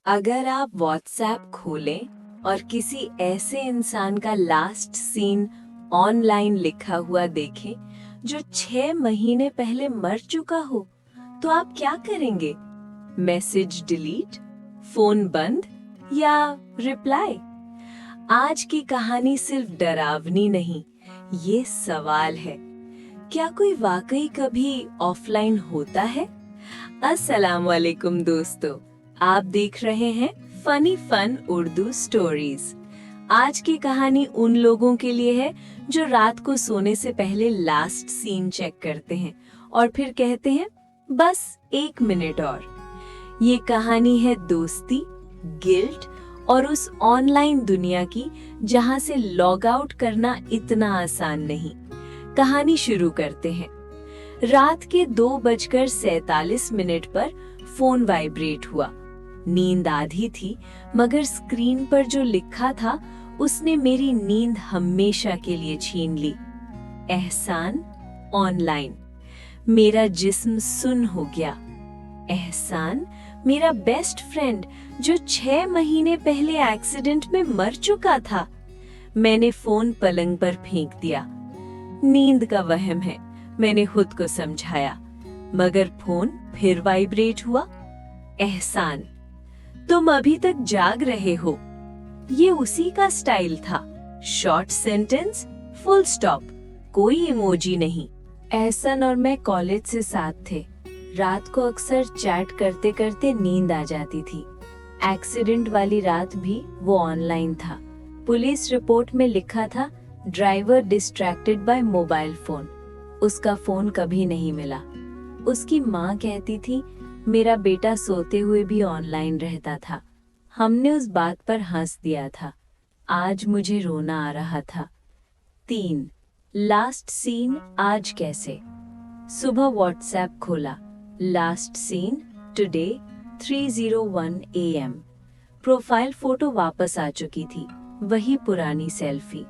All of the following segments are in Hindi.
अगर आप व्हाट्सएप खोलें और किसी ऐसे इंसान का लास्ट सीन ऑनलाइन लिखा हुआ देखें जो 6 महीने पहले मर चुका हो, तो आप क्या करेंगे? मैसेज डिलीट, फोन बंद या रिप्लाई? आज की कहानी सिर्फ डरावनी नहीं, ये सवाल है, क्या कोई वाकई कभी ऑफलाइन होता है? अस्सलाम वालेकुम दोस्तों, आप देख रहे हैं फनी फन उर्दू स्टोरीज। आज की कहानी उन लोगों के लिए है जो रात को सोने से पहले लास्ट सीन चेक करते हैं और फिर कहते हैं बस 1 मिनट और। ये कहानी है दोस्ती, गिल्ट और उस ऑनलाइन दुनिया की जहां से लॉग आउट करना इतना आसान नहीं। कहानी शुरू करते हैं। रात के 2:47 पर फोन वाइब्रेट हुआ। नींद आधी थी, मगर स्क्रीन पर जो लिखा था उसने मेरी नींद हमेशा के लिए छीन ली। एहसान ऑनलाइन। मेरा जिस्म सुन्न हो गया। एहसान, मेरा बेस्ट फ्रेंड जो 6 महीने पहले एक्सीडेंट में मर चुका था। मैंने फोन पलंग पर फेंक दिया। नींद का वहम है, मैंने खुद को समझाया, मगर फोन फिर वाइब्रेट हुआ। एहसान, तुम अभी तक जाग रहे हो। ये उसी का स्टाइल था। शॉर्ट सेंटेंस, फुल स्टॉप, कोई इमोजी नहीं। एहसान और मैं कॉलेज से साथ थे। रात को अक्सर चैट करते करते नींद आ जाती थी। एक्सीडेंट वाली रात भी वो ऑनलाइन था। पुलिस रिपोर्ट में लिखा था driver distracted by mobile phone. उसका फोन कभी नहीं मिला। उसकी माँ कहती थी मेरा बेटा सोते हुए भी ऑनलाइन रहता था। हमने उस बात पर हंस दिया था। आज मुझे रोना आ रहा था। 3. लास्ट सीन आज कैसे? सुबह व्हाट्सएप खोला। Last seen today 3:01 AM। Profile photo वापस आ चुकी थी, वही पुरानी सेल्फी।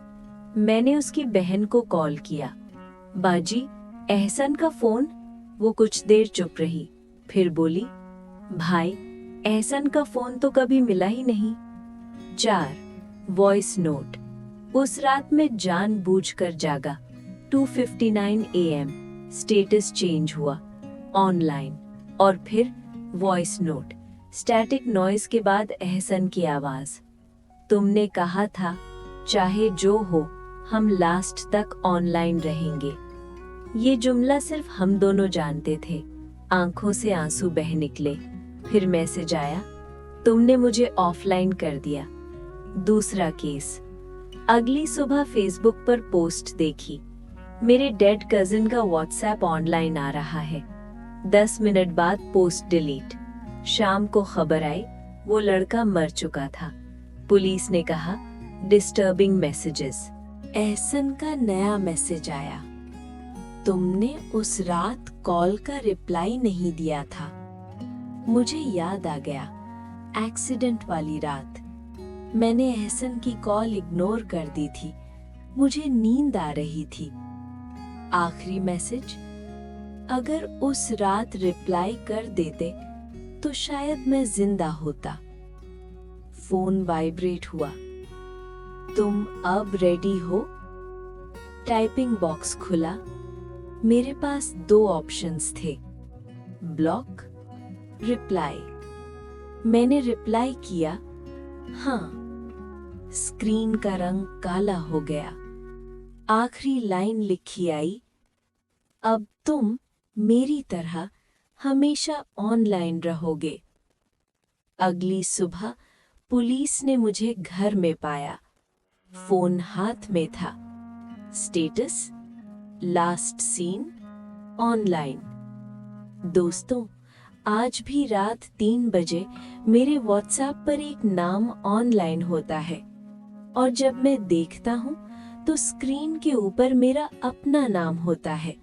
मैंने उसकी बहन को कॉल किया। बाजी, एहसन का फोन? वो कुछ देर चुप रही, फिर बोली भाई, एहसन का फोन तो कभी मिला ही नहीं। 4. Voice note. उस रात में जानबूझकर जागा। 2:59 AM। स्टेटस चेंज हुआ, ऑनलाइन। और फिर वॉइस नोट। स्टैटिक नॉइज के बाद एहसन की आवाज। तुमने कहा था चाहे जो हो हम लास्ट तक ऑनलाइन रहेंगे। ये जुमला सिर्फ हम दोनों जानते थे। आंखों से आंसू बह निकले। फिर मैसेज आया, तुमने मुझे ऑफलाइन कर दिया। दूसरा केस। अगली सुबह फेसबुक पर पोस्ट देखी, मेरे डेड कजिन का व्हाट्सएप ऑनलाइन आ रहा है। 10 मिनट बाद पोस्ट डिलीट। शाम को खबर आई वो लड़का मर चुका था। पुलिस ने कहा डिस्टर्बिंग मैसेजेस। एहसन का नया मैसेज आया, तुमने उस रात कॉल का रिप्लाई नहीं दिया था। मुझे याद आ गया, एक्सीडेंट वाली रात। मैंने एहसन की कॉल इग्नोर कर दी थी, मुझे नींद आ रही थी। आखिरी मैसेज, अगर उस रात रिप्लाई कर देते तो शायद मैं जिंदा होता। फोन वाइब्रेट हुआ। तुम अब रेडी हो? टाइपिंग बॉक्स खुला। मेरे पास 2 ऑप्शंस थे, ब्लॉक, रिप्लाई। मैंने रिप्लाई किया, हाँ। स्क्रीन का रंग काला हो गया। आखिरी लाइन लिखी आई, अब तुम मेरी तरह हमेशा ऑनलाइन रहोगे। अगली सुबह पुलिस ने मुझे घर में पाया। फोन हाथ में था। Status last seen online. दोस्तों, आज भी रात 3 बजे मेरे व्हाट्सएप पर एक नाम ऑनलाइन होता है, और जब मैं देखता हूँ तो स्क्रीन के ऊपर मेरा अपना नाम होता है।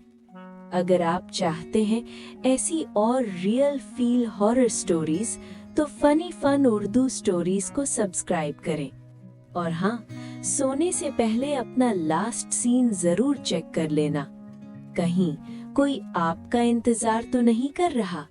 अगर आप चाहते हैं ऐसी और रियल फील हॉरर स्टोरीज तो फनी फन उर्दू स्टोरीज को सब्सक्राइब करें। और हाँ, सोने से पहले अपना लास्ट सीन जरूर चेक कर लेना, कहीं कोई आपका इंतजार तो नहीं कर रहा।